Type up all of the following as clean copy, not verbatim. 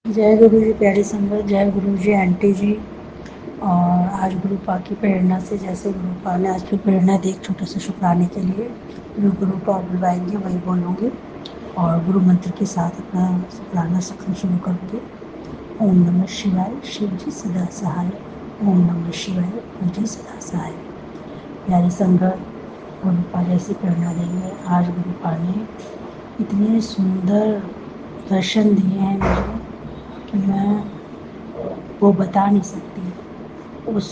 जय गुरु जी प्यारी संगत, जय गुरु जी आंटी जी। और आज गुरु पा की प्रेरणा से, जैसे गुरु पा ने आज फिर प्रेरणा दी एक छोटे से शुक्राने के लिए, जो गुरु पा बुलवाएंगे वही बोलूँगी और गुरु मंत्र के साथ अपना शुक्राना सत्संग शुरू करूँगी। ओम नमः शिवाय, शिव जी सदा सहाय। ओम नमः शिवाय, गुरु जी सदा सहाय। प्यारी संगत, गुरु पा जैसी प्रेरणा देंगे। आज गुरु पा ने इतने सुंदर दर्शन दिए हैं मुझे कि मैं वो बता नहीं सकती। उस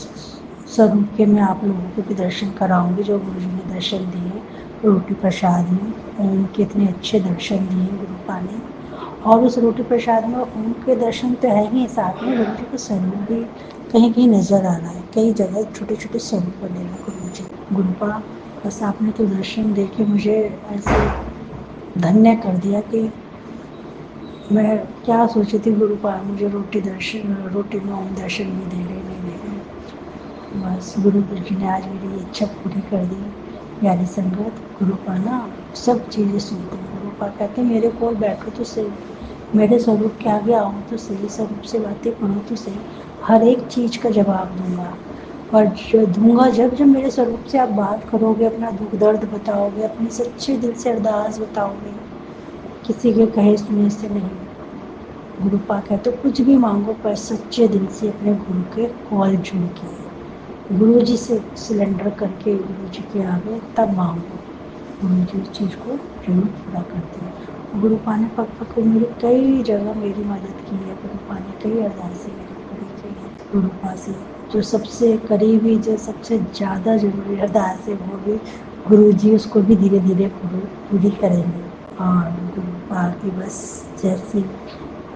स्वरूप के मैं आप लोगों को भी दर्शन कराऊंगी जो गुरु जी ने दर्शन दिए रोटी प्रसाद में। ओम के इतने अच्छे दर्शन दिए गुरु पा ने, और उस रोटी प्रसाद में ओम के दर्शन तो है ही, साथ में गुरु जी का स्वरूप भी कहीं कहीं नज़र आ रहा है। कई जगह छोटे छोटे स्वरूप बने हुए गुरु जी। गुरु पा, बस आपने तो दर्शन दे के मुझे ऐसे धन्य कर दिया कि मैं क्या सोची थी गुरु पा मुझे रोटी में ओम दर्शन नहीं दे रहे, नहीं दे रहे। बस गुरु जी ने आज मेरी ये इच्छा पूरी कर दी। प्यारी संगत, गुरु पा ना सब चीज़ें सुनते हैं। गुरु पा कहते हैं मेरे कोल बैठो तो सही, मेरे स्वरूप के आगे आओ तो सही, स्वरूप से बातें करो तो सही, हर एक चीज़ का जवाब दूंगा। और जो दूंगा, जब जब मेरे स्वरूप से आप बात करोगे, अपना दुख दर्द बताओगे, अपनी सच्चे दिल से अरदास बताओगे, किसी के कहे सुने से नहीं। गुरु पा कहते तो कुछ भी मांगो पर सच्चे दिल से अपने गुरु के कॉल जुड़ के, गुरु जी से सिलेंडर करके गुरु जी के आगे तब मांगो। गुरु जी उस चीज़ को जरूर पूरा करते हैं। गुरु पा ने पग पग को मेरी कई जगह मेरी मदद की है। गुरु पा ने कई अरदासें मेरी पूरी की है। गुरु पा से जो सबसे करीबी, जो सबसे ज़्यादा जरूरी अरदास है वो भी गुरु जी उसको भी धीरे धीरे पूरी करेंगे। और गुरु पा की बस जैसी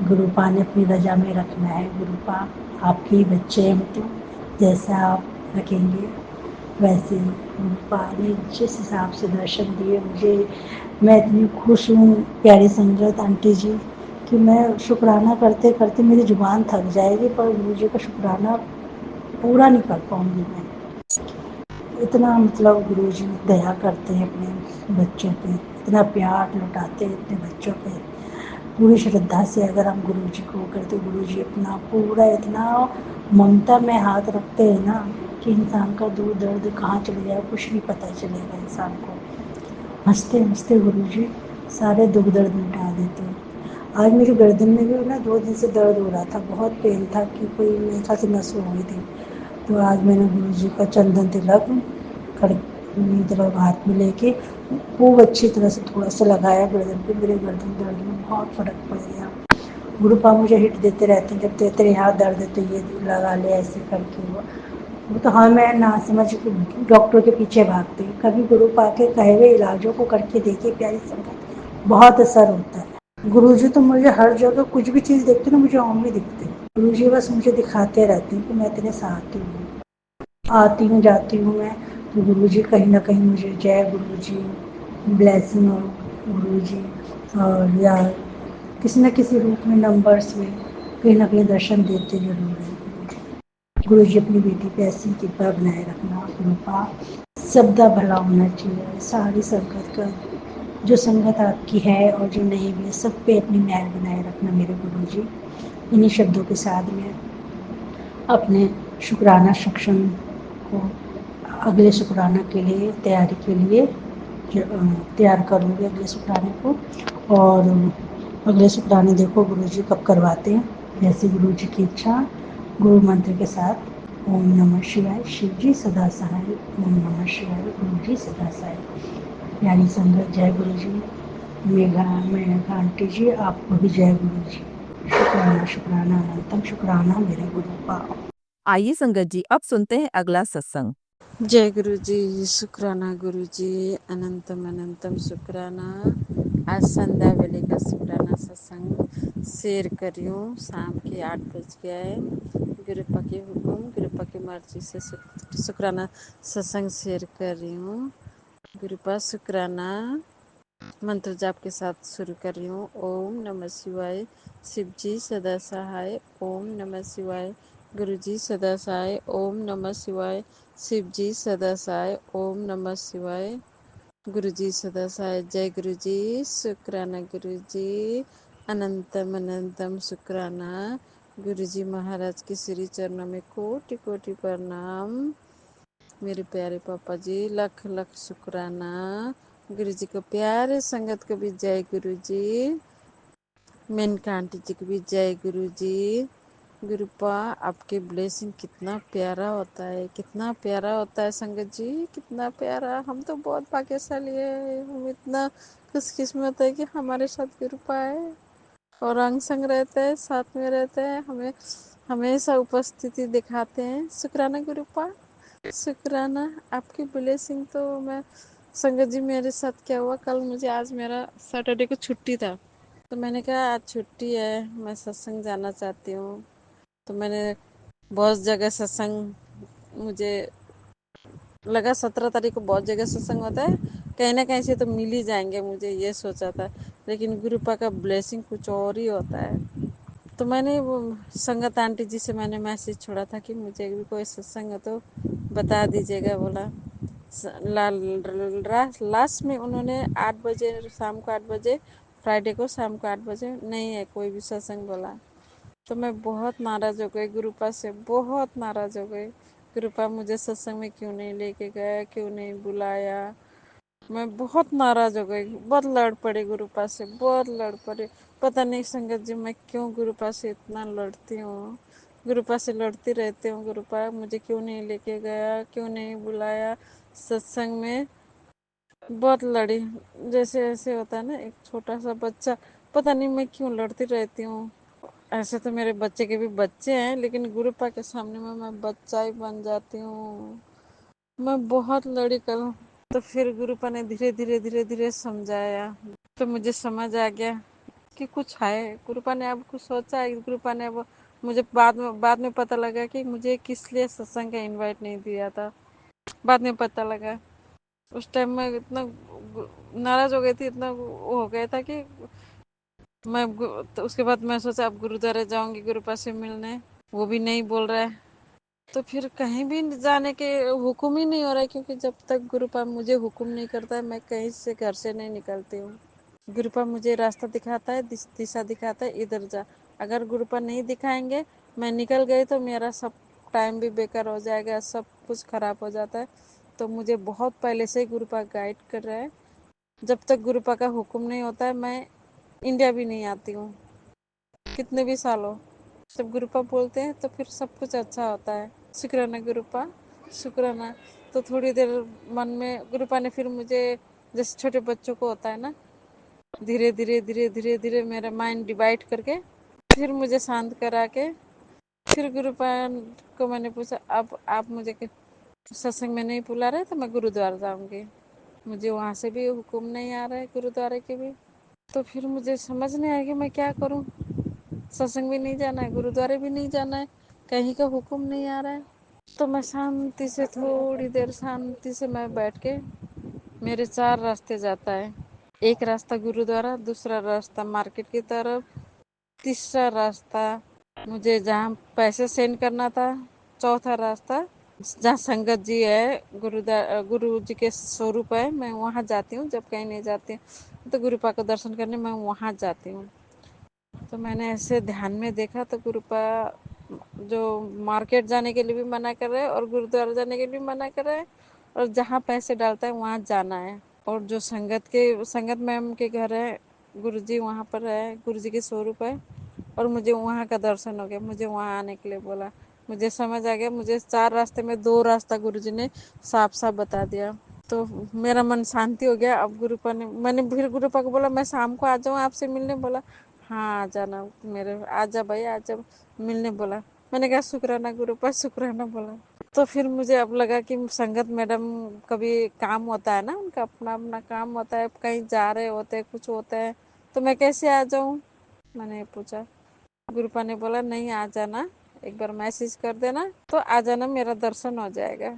गुरु पा ने अपनी रजा में रखना है। गुरु पा आपके ही बच्चे हैं, तो जैसा आप रखेंगे वैसे ही। गुरु पा ने जिस हिसाब से दर्शन दिए मुझे, मैं इतनी खुश हूँ प्यारी संगत आंटी जी कि मैं शुक्राना करते करते मेरी जुबान थक जाएगी, पर गुरु जी का शुक्राना पूरा नहीं कर पाऊँगी मैं। इतना मतलब गुरु जी दया करते हैं अपने बच्चों पे, इतना प्यार लुटाते हैं अपने बच्चों पे। पूरी श्रद्धा से अगर हम गुरु जी को करते, गुरु जी अपना पूरा इतना ममता में हाथ रखते हैं ना कि इंसान का दुख दर्द कहाँ चले जाए कुछ नहीं पता चलेगा इंसान को। हंसते हंसते गुरु जी सारे दुख दर्द मिटा देते हैं। आज मेरी गर्दन में भी ना 2 दिन से दर्द हो रहा था, बहुत पेन था कि कोई मेरे ख्याल से नस हो गई थी। तो आज मैंने गुरु जी का चंदन तिलक कर मतलब हाथ में लेके खूब अच्छी तरह से थोड़ा सा लगाया गर्दन पे। मेरे गर्दन दर्द में बहुत फ़र्क पड़ गया। गुरु पा मुझे हिट देते रहते हैं, जब तेरे यहाँ दर्द है तो ये लगा ले, ऐसे करके वो तो हाँ मैं ना समझ के डॉक्टर के पीछे भागती। कभी गुरु पा के कहे हुए इलाजों को करके देखिए प्यारी संगत, बहुत असर होता है। गुरु जी तो मुझे हर जगह कुछ भी चीज़ देखते ना मुझे ओम ही दिखते हैं। गुरु जी बस मुझे दिखाते रहते हैं कि मैं तेरे साथ ही हूँ। आती हूँ जाती हूँ मैं तो गुरु जी कहीं ना कहीं मुझे जय गुरु जी, ब्लेसिंग हो गुरु जी, और या किसी न किसी रूप में नंबर्स में कहीं ना कहीं दर्शन देते जरूर है गुरु जी। गुरु जी अपनी बेटी पे ऐसी कृपा बनाए रखना। गुरु पा सबका भला होना चाहिए, सारी संगत का, जो संगत आपकी है और जो नहीं भी है, सब पे अपनी मेहर बनाए रखना मेरे गुरु जी। इन्हीं शब्दों के साथ में अपने शुक्राना सक्षम को अगले शुक्राना के लिए तैयारी के लिए तैयार करूँगी अगले शुक्राने को। और अगले शुक्राने देखो गुरु जी कब करवाते हैं, जैसे गुरु जी की इच्छा। गुरु मंत्र के साथ ओम नमः शिवाय, शिव जी सदा सहाय। ओम नमः शिवाय, गुरु जी सदा सहाय। प्यारी संगत, जय गुरु जी। मेघा आंटी जी आपको भी जय गुरु जी। शुक्राना शुक्राना अनंतम शुक्राना मेरे गुरु पा। आइए संगत जी, अब सुनते हैं अगला सत्संग। जय गुरु जी, शुक्राना गुरु जी, अनंतम अनंतम शुक्राना। आज संध्या वेले का शुक्राना सत्संग शेयर कर रही हूँ। शाम के 8 बज गया है। गुरुपा के हुक्म, गुरुपा की मर्जी से शुक्राना सत्संग शेयर कर रही हूँ। गुरुपा शुक्राना मंत्र जाप के साथ शुरू कर रही हूँ। ओम नमः शिवाय, शिव जी सदा सहाय। ओम नमः शिवाय, गुरु जी सदा सहाय। ओम नमः शिवाय, शिव जी सदा सहाय। ओम नमः शिवाय, गुरु जी सदा सहाय। जय गुरु जी, शुक्राना गुरु जी, अनंतम अनंतम शुक्राना। गुरु जी महाराज के श्री चरणों में कोटि कोटि प्रणाम। मेरे प्यारे पापा जी लख लख शुक्राना। गुरु जी को प्यारे संगत को भी जय गुरु जी। मेनका आंटी जी को भी जय गुरु जी। गुरुपा आपके ब्लेसिंग कितना प्यारा होता है, कितना प्यारा होता है संगत जी, कितना प्यारा। हम तो बहुत भाग्यशाली है, हम इतना खुशकिस्मत है कि हमारे साथ गुरुपा है और अंग संग रहते हैं, साथ में रहते हैं, हमें हमेशा उपस्थिति दिखाते हैं। शुक्राना गुरुपा, शुक्राना आपकी ब्लेसिंग। तो मैं संगत जी मेरे साथ क्या हुआ, कल मुझे, आज मेरा सैटरडे को छुट्टी था, तो मैंने कहा आज छुट्टी है, मैं सत्संग जाना चाहती हूँ। तो मैंने बहुत जगह सत्संग, मुझे लगा 17 तारीख को बहुत जगह सत्संग होता है, कहीं ना कहीं से तो मिल ही जाएंगे, मुझे ये सोचा था। लेकिन गुरुपा का ब्लेसिंग कुछ और ही होता है। तो मैंने वो संगत आंटी जी से मैंने मैसेज छोड़ा था कि मुझे भी कोई सत्संग हो तो बता दीजिएगा। बोला लास्ट में उन्होंने 8 बजे, शाम को 8 बजे, फ्राइडे को शाम को 8 बजे नहीं है कोई भी सत्संग बोला। तो मैं बहुत नाराज़ हो गई गुरुपा से, बहुत नाराज़ हो गई। गुरुपा मुझे सत्संग में क्यों नहीं लेके गया, क्यों नहीं बुलाया। मैं बहुत नाराज़ हो गई, बहुत लड़ पड़ी गुरुपा से, बहुत लड़ पड़ी। पता नहीं संगत जी मैं क्यों गुरुपा से इतना लड़ती हूँ, गुरुपा से लड़ती रहती हूँ। गुरुपा मुझे क्यों नहीं लेके गया, क्यों नहीं बुलाया सत्संग में। बहुत लड़ी, जैसे ऐसे होता है ना एक छोटा सा बच्चा, पता नहीं मैं क्यों लड़ती रहती हूँ। ऐसे तो मेरे बच्चे के भी बच्चे हैं, लेकिन गुरुपा के सामने में मैं बच्चा ही बन जाती हूँ। मैं बहुत लड़ी कल। तो फिर गुरुपा ने धीरे धीरे धीरे धीरे समझाया, तो मुझे समझ आ गया कि कुछ है। गुरुपा ने अब कुछ सोचा है। गुरुपा ने अब मुझे बाद में पता लगा कि मुझे किस लिए सत्संग का इनवाइट नहीं दिया था, बाद में पता लगा। उस टाइम में इतना नाराज हो गई थी, इतना वो हो गया था कि मैं, तो उसके बाद मैं सोचा अब गुरुद्वारा जाऊंगी गुरुपा से मिलने, वो भी नहीं बोल रहा है। तो फिर कहीं भी जाने के हुक्म ही नहीं हो रहा है, क्योंकि जब तक गुरुपा मुझे हुक्म नहीं करता है मैं कहीं से घर से नहीं निकलती हूँ। गुरुपा मुझे रास्ता दिखाता है, दिशा दिखाता है, इधर जा। अगर गुरुपा नहीं दिखाएंगे, मैं निकल गई तो मेरा सब टाइम भी बेकार हो जाएगा, सब कुछ खराब हो जाता है। तो मुझे बहुत पहले से ही गुरुपा गाइड कर रहा है। जब तक गुरुपा का हुक्म नहीं होता है मैं इंडिया भी नहीं आती हूँ, कितने भी सालों। जब गुरुपा बोलते हैं तो फिर सब कुछ अच्छा होता है। शुक्राना गुरुपा, शुक्राना। तो थोड़ी देर मन में गुरुपा ने फिर मुझे, जैसे छोटे बच्चों को होता है ना, धीरे धीरे धीरे धीरे धीरे मेरा माइंड डिवाइड करके फिर मुझे शांत करा के, फिर गुरुपा को मैंने पूछा अब आप मुझे सत्संग में नहीं बुला रहे तो मैं गुरुद्वारा जाऊंगी। मुझे वहाँ से भी हुक्म नहीं आ रहा है, गुरुद्वारे के भी। तो फिर मुझे समझ नहीं आया कि मैं क्या करूं। सत्संग भी नहीं जाना है, गुरुद्वारे भी नहीं जाना है, कहीं का हुक्म नहीं आ रहा है। तो मैं शांति से, थोड़ी देर शांति से मैं बैठ के, मेरे 4 रास्ते जाता है। एक रास्ता गुरुद्वारा, दूसरा रास्ता मार्केट की तरफ, तीसरा रास्ता मुझे जहाँ पैसे सेंड करना था, चौथा रास्ता जहाँ संगत जी है, गुरु जी के स्वरूप है, मैं वहाँ जाती हूँ। जब कहीं नहीं जाती हूँ तो गुरुपा को दर्शन करने मैं वहाँ जाती हूँ। तो मैंने ऐसे ध्यान में देखा तो गुरुपा जो मार्केट जाने के लिए भी मना कर रहे हैं और गुरुद्वारा जाने के लिए भी मना कर रहे हैं, और जहाँ पैसे डालता है वहाँ जाना है। और जो संगत मैम के घर है, गुरुजी वहाँ पर है, गुरुजी के स्वरूप है, और मुझे वहाँ का दर्शन हो गया, मुझे वहाँ आने के लिए बोला। मुझे समझ आ गया, मुझे 4 रास्ते में 2 रास्ता गुरुजी ने साफ साफ बता दिया। तो मेरा मन शांति हो गया। अब गुरुपा ने, मैंने फिर गुरुपा को बोला मैं शाम को आ जाऊँ आपसे मिलने। बोला हाँ आ जाना, मेरे आजा भाई आजा मिलने बोला। मैंने कहा शुक्राना गुरुपा, शुक्राना बोला। तो फिर मुझे अब लगा कि संगत मैडम कभी काम होता है ना, उनका अपना अपना काम होता है, कहीं जा रहे होते हैं, कुछ होता है, तो मैं कैसे आ जाऊँ। मैंने पूछा, गुरुपा ने बोला नहीं आ जाना, एक बार मैसेज कर देना तो आ जाना, मेरा दर्शन हो जाएगा।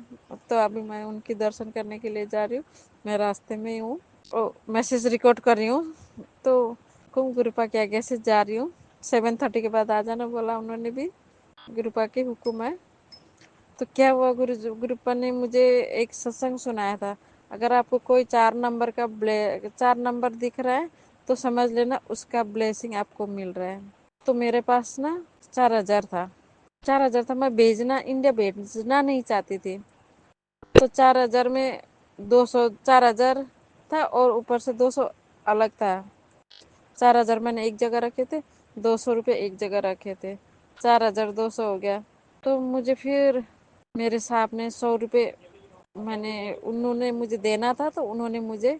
तो अभी मैं उनकी दर्शन करने के लिए जा रही हूँ, मैं रास्ते में ही हूँ, मैसेज रिकॉर्ड कर रही हूँ। तो गुरुपा के आगे से जा रही हूँ, 7:30 के बाद आ जाना बोला उन्होंने भी, गुरुपा के हुक्म है। तो क्या हुआ, गुरुपा ने मुझे एक सत्संग सुनाया था, अगर आपको कोई 4 नंबर का 4 नंबर दिख रहा है तो समझ लेना उसका ब्लेसिंग आपको मिल रहा है। तो मेरे पास ना 4,000 था, 4,000 था, मैं भेजना इंडिया भेजना नहीं चाहती थी। तो 4,000 में 200, 4,000 था और ऊपर से 200 अलग था। 4,000 मैंने एक जगह रखे थे, 200 रुपये एक जगह रखे थे, 4,200 हो गया। तो मुझे फिर मेरे साहब ने 100 रुपये मैंने उन्होंने मुझे देना था, तो उन्होंने मुझे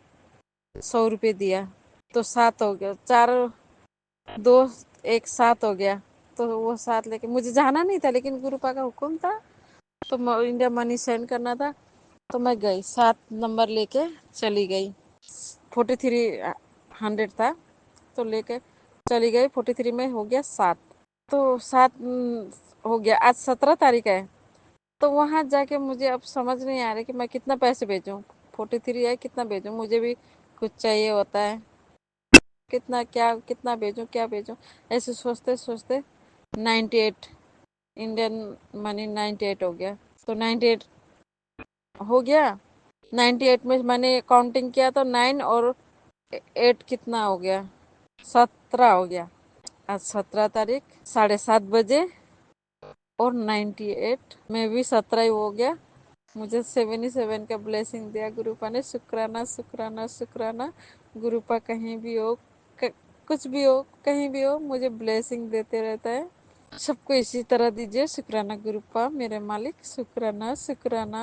100 रुपये दिया, तो 7 हो गया, 4 2 1 7 हो गया। तो वो 7 लेके मुझे जाना नहीं था, लेकिन गुरुपा का हुक्म था, तो इंडिया मनी सेंड करना था। तो मैं गई, 7 नंबर लेके चली गई। 4300 था, तो लेके चली गई। 43 में हो गया 7, तो 7 हो गया। आज 17 तारीख है, तो वहाँ जाके मुझे अब समझ नहीं आ रहा कि मैं कितना पैसे भेजूँ। 43 है, कितना भेजूँ, मुझे भी कुछ चाहिए होता है, कितना भेजूँ, क्या भेजूँ, ऐसे सोचते सोचते 98 इंडियन मनी 98 हो गया। तो 98 हो गया। 98 में मैंने काउंटिंग किया तो 9 और 8 कितना हो गया, 17 हो गया। आज 17 तारीख, 7:30 बजे, और 98 में भी 17 ही हो गया। मुझे 77 का ब्लेसिंग दिया गुरुपा ने। शुक्राना शुक्राना शुक्राना। गुरुपा कहीं भी हो, कुछ भी हो, कहीं भी हो, मुझे ब्लेसिंग देते रहता है। सबको इसी तरह दीजिए। शुक्राना गुरुपा, मेरे मालिक, शुक्राना शुक्राना।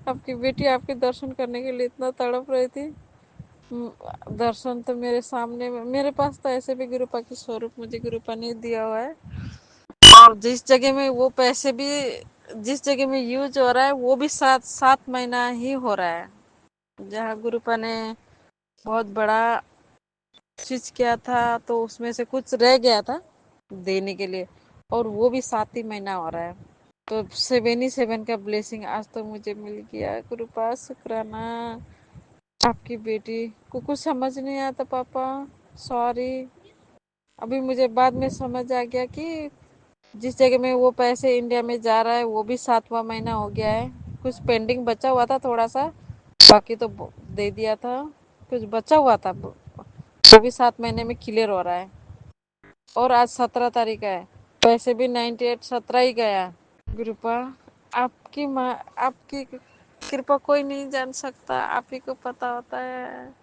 आपकी बेटी आपके दर्शन करने के लिए इतना तड़प रही थी। दर्शन तो मेरे सामने, मेरे पास तो ऐसे भी गुरुपा की स्वरूप मुझे गुरुपा ने दिया हुआ है। और जिस जगह में वो पैसे भी, जिस जगह में यूज हो रहा है, वो भी 7 महीना ही हो रहा है। जहाँ गुरुपा ने बहुत बड़ा चीज किया था, तो उसमें से कुछ रह गया था देने के लिए, और वो भी 7 ही महीना हो रहा है। तो 77 का ब्लेसिंग आज तो मुझे मिल गया। गुरुपा शुक्राना। आपकी बेटी को कुछ समझ नहीं आता पापा, सॉरी। अभी मुझे बाद में समझ आ गया कि जिस जगह में वो पैसे इंडिया में जा रहा है, वो भी 7वां महीना हो गया है। कुछ पेंडिंग बचा हुआ था थोड़ा सा, बाकी तो दे दिया था। कुछ बचा हुआ था, वो भी 7 महीने में क्लियर हो रहा है। और आज 17 तारीख है, पैसे भी 98 17 ही गया। गुरुपा, आपकी माँ, आपकी कृपा कोई नहीं जान सकता, आप ही को पता होता है।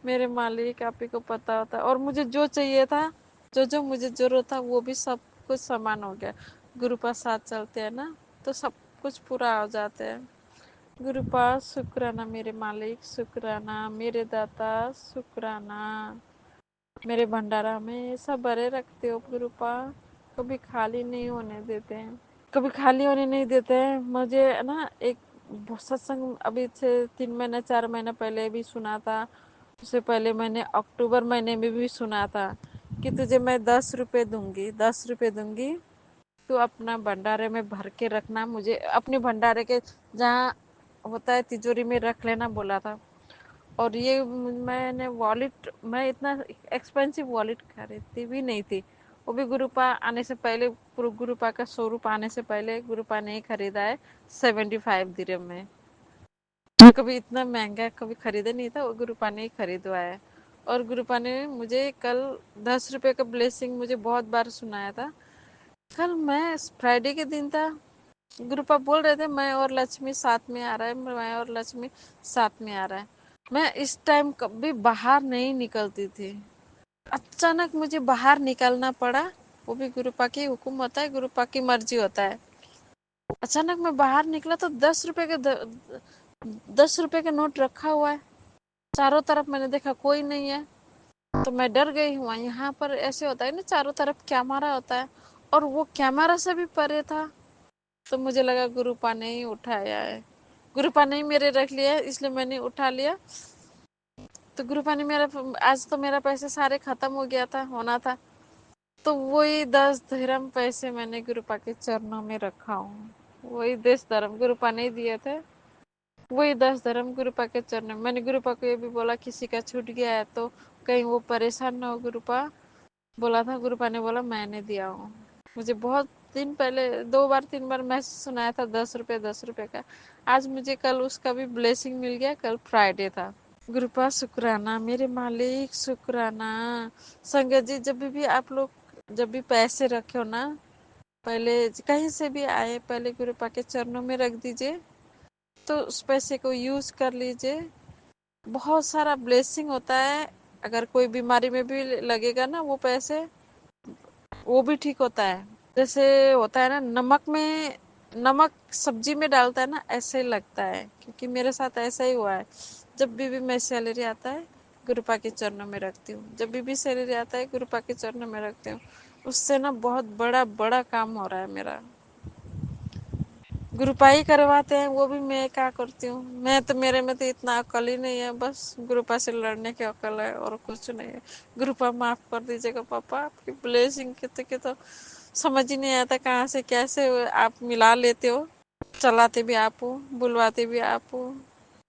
मेरे मालिक, आप ही को पता होता है। और मुझे जो चाहिए था, जो जो मुझे जरूरत था, वो भी सब कुछ समान हो गया। गुरुपा साथ चलते हैं ना, तो सब कुछ पूरा हो जाते हैं। गुरुपा शुक्राना मेरे मालिक, शुक्राना मेरे दाता, शुक्राना। मेरे भंडारा में सब भरे रखते हो गुरुपा, कभी खाली नहीं होने देते हैं, कभी खाली होने नहीं देते हैं। मुझे ना एक सत्संग अभी से 3 महीने 4 महीने पहले भी सुना था। उससे पहले मैंने अक्टूबर महीने में भी सुना था कि तुझे मैं 10 रुपये दूंगी, 10 रुपये दूंगी, तू अपना भंडारे में भर के रखना। मुझे अपने भंडारे के जहाँ होता है तिजोरी में रख लेना बोला था। और ये मैंने वॉलेट, मैं इतना एक्सपेंसिव वॉलेट खरीदती भी नहीं थी। वो भी गुरुपा आने से पहले, गुरुपा का स्वरूप आने से पहले गुरुपा ने ही खरीदा है 75 दिरहम में। कभी इतना महंगा कभी खरीदा नहीं था, वो गुरुपा ने ही खरीदवा है। और गुरुपा ने मुझे कल 10 रुपये का ब्लेसिंग मुझे बहुत बार सुनाया था। कल मैं फ्राइडे के दिन था, गुरुपा बोल रहे थे मैं और लक्ष्मी साथ में आ रहा है, मैं और लक्ष्मी साथ में आ रहा है। मैं इस टाइम कभी बाहर नहीं निकलती थी, अचानक मुझे बाहर निकलना पड़ा। वो भी गुरुपा की हुक्म होता है, गुरुपा की मर्जी होता है। अचानक मैं बाहर निकला तो 10 रुपए का नोट रखा हुआ है। चारों तरफ मैंने देखा कोई नहीं है, तो मैं डर गई हूँ। यहाँ पर ऐसे होता है ना, चारों तरफ कैमरा होता है, और वो कैमरा से भी परे था। तो मुझे लगा गुरुपा ने ही उठाया है, गुरुपा ने ही मेरे रख लिया है, इसलिए मैंने उठा लिया। तो गुरुपा ने मेरा, आज तो मेरा पैसे सारे खत्म हो गया था, होना था। तो वही 10 धर्म पैसे मैंने गुरुपा के चरणों में रखा हूँ। वही 10 धर्म गुरुपा ने दिए थे, वही 10 धर्म गुरुपा के चरणों में। मैंने गुरुपा को ये भी बोला किसी का छूट गया है तो कहीं वो परेशान ना हो। गुरुपा बोला था, गुरुपा ने बोला मैंने दिया हूँ। मुझे बहुत दिन पहले 2 बार 3 बार मैसेज सुनाया था 10 रुपये 10 रुपये का। आज मुझे कल उसका भी ब्लेसिंग मिल गया। कल फ्राइडे था, गुरुपा शुक्राना, मेरे मालिक शुक्राना। संगत जी, जब भी आप लोग जब भी पैसे रखे हो ना, पहले कहीं से भी आए, पहले गुरुपा के चरणों में रख दीजिए, तो उस पैसे को यूज कर लीजिए। बहुत सारा ब्लेसिंग होता है। अगर कोई बीमारी में भी लगेगा ना वो पैसे, वो भी ठीक होता है। जैसे होता है ना, नमक सब्जी में डालता है ना, ऐसे ही लगता है। क्योंकि मेरे साथ ऐसा ही हुआ है। जब भी मैं सैलरी आता है, गुरुपा के चरणों में रखती हूँ। जब भी सैलरी आता है, गुरुपा के चरणों में रखती हूँ। उससे ना बहुत बड़ा बड़ा काम हो रहा है मेरा। गुरुपाई करवाते हैं, वो भी मैं क्या करती हूँ। मेरे में तो इतना अकल ही नहीं है, बस गुरुपा से लड़ने की अकल है और कुछ नहीं है। गुरुपा माफ कर दीजिएगा पापा, आपकी ब्लेसिंग के तो समझ ही नहीं आता कहाँ से कैसे आप मिला लेते हो। चलाते भी आप हो, बुलवाते भी आप हो,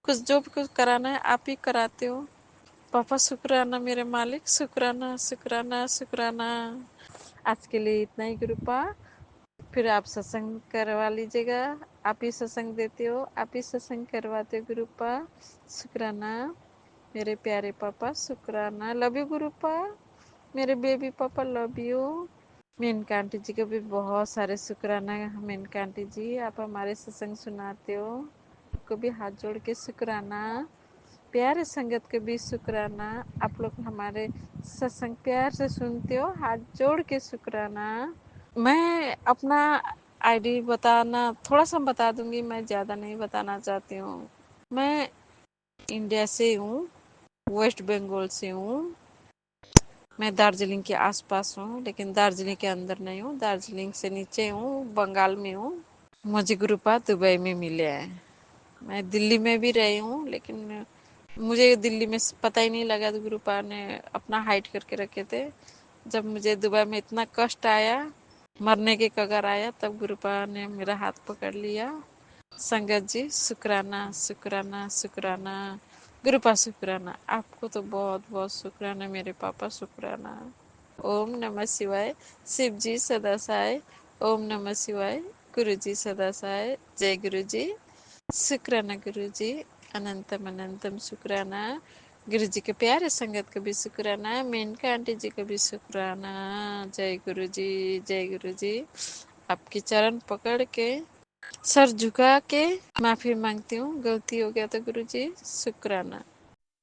कुछ जो भी कुछ कराना है आप ही कराते हो। पापा शुक्राना मेरे मालिक, शुक्राना शुक्राना शुक्राना। आज के लिए इतना ही गुरुपा। फिर आप सत्संग करवा लीजिएगा। आप ही सत्संग देते हो, आप ही सत्संग करवाते हो गुरुपा। शुक्राना मेरे प्यारे पापा, शुक्राना। लव यू गुरुपा, मेरे बेबी पापा, लव यू। मेनका आंटी जी को भी बहुत सारे शुक्राना। मेनका आंटी जी, आप हमारे सत्संग सुनाते हो, आपको भी हाथ जोड़ के शुक्राना। प्यारे संगत के भी शुक्राना। आप लोग हमारे सत्संग प्यार से सुनते हो, हाथ जोड़ के शुक्राना। मैं अपना आईडी बताना थोड़ा सा बता दूंगी, मैं ज़्यादा नहीं बताना चाहती हूँ। मैं इंडिया से हूँ, वेस्ट बंगाल से हूँ। मैं दार्जिलिंग के आसपास हूँ, लेकिन दार्जिलिंग के अंदर नहीं हूँ, दार्जिलिंग से नीचे हूँ, बंगाल में हूँ। मुझे गुरुपा दुबई में मिले हैं। मैं दिल्ली में भी रही हूँ, लेकिन मुझे दिल्ली में पता ही नहीं लगा। तो गुरुपा ने अपना हाइड करके रखे थे। जब मुझे दुबई में इतना कष्ट आया, मरने के कगार आया, तब गुरुपा ने मेरा हाथ पकड़ लिया। संगत जी शुक्राना शुक्राना शुक्राना। गुरुपा शुक्राना, आपको तो बहुत बहुत शुक्राना मेरे पापा, शुक्राना। ओम नमः शिवाय। शिव जी सदा सहाय। ओम नमः शिवाय। गुरु जी सदा सहाय। जय गुरु जी। शुक्राना गुरु जी, अनंतम अनंतम शुक्राना। गुरु जी के प्यारे संगत को भी शुक्राना। मेनका आंटी जी को भी शुक्राना। जय गुरु जी, जय गुरु जी। आपके चरण पकड़ के, सर झुका के माफी मांगती हूँ। गलती हो गया तो गुरु जी, शुक्राना।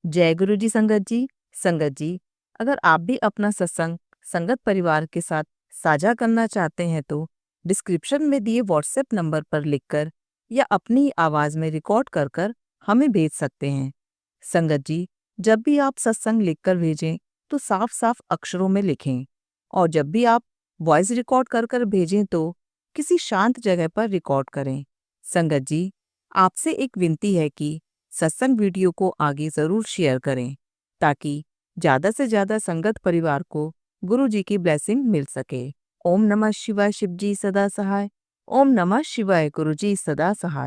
जय गुरु जी संगत जी। संगत जी, अगर आप भी अपना सत्संग संगत परिवार के साथ साझा करना चाहते हैं तो डिस्क्रिप्शन में दिए व्हाट्सएप नंबर पर लिखकर या अपनी आवाज में रिकॉर्ड कर कर हमें भेज सकते हैं। संगत जी, जब भी आप सत्संग लिखकर भेजें तो साफ साफ अक्षरों में लिखें, और जब भी आप वॉइस रिकॉर्ड कर कर भेजें तो किसी शांत जगह पर रिकॉर्ड करें। संगत जी, आपसे एक विनती है कि सत्संग वीडियो को आगे जरूर शेयर करें, ताकि ज्यादा से ज्यादा संगत परिवार को गुरु जी की ब्लेसिंग मिल सके। ओम नमः शिवाय। शिव जी सदा सहाय। ओम नमः शिवाय। गुरु जी सदा सहाय।